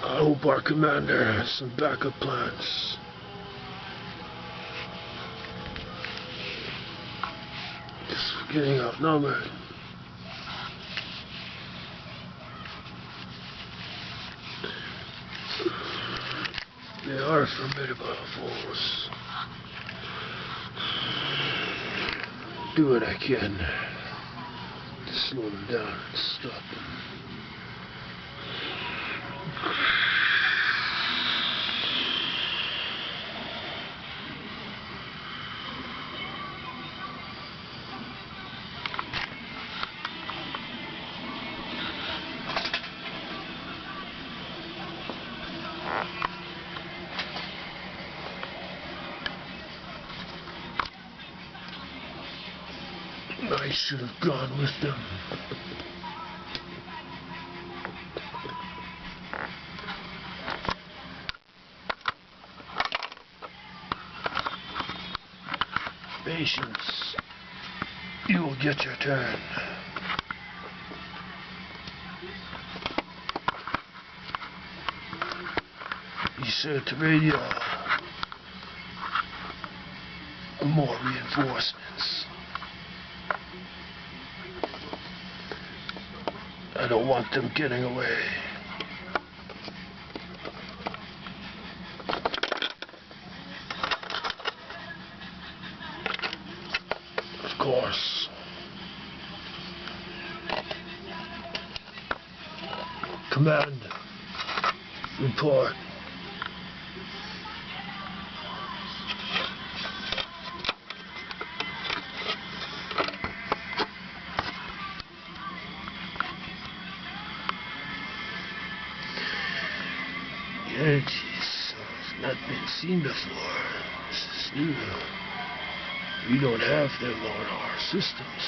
I hope our commander has some backup plans. Just getting outnumbered. They are formidable foes. Do what I can to slow them down and stop them. I should have gone with them. Patience. You will get your turn. Be sure to radio more reinforcements. I don't want them getting away. Of course. Command. Report. Entities have not been seen before. This is new. We don't have them on our systems.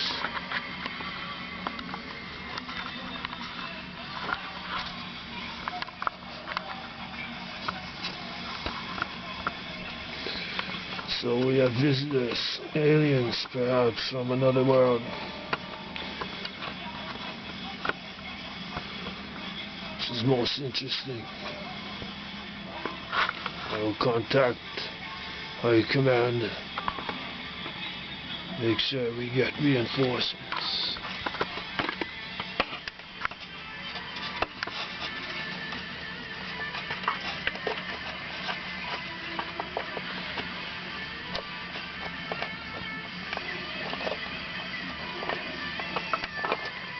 So we have visitors, aliens perhaps from another world. This is most interesting. I will contact High Command. Make sure we get reinforcements.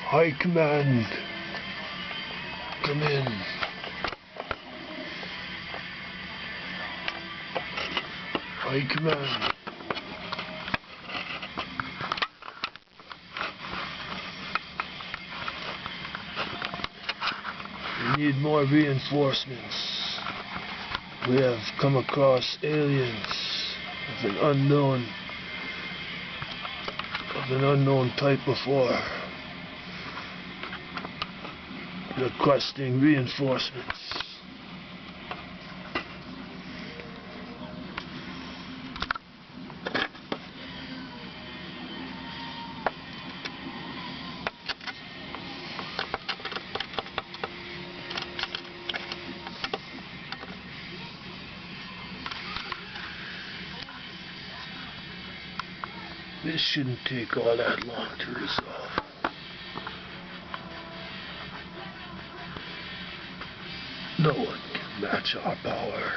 High Command, come in. High Command. We need more reinforcements. We have come across aliens of an unknown type before, requesting reinforcements. This shouldn't take all that long to resolve. No one can match our power.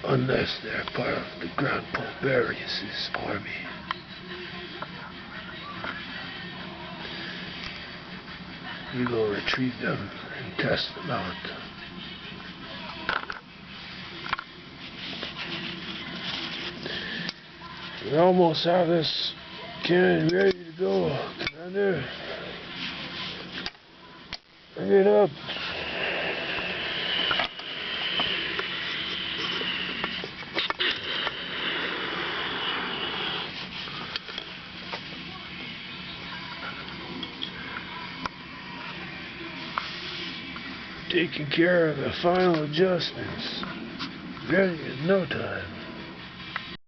Unless they're part of the Grand Pulverius' army. We will retrieve them and test them out. We almost have this cannon ready to go, Commander. Bring it up. Taking care of the final adjustments. Ready in no time.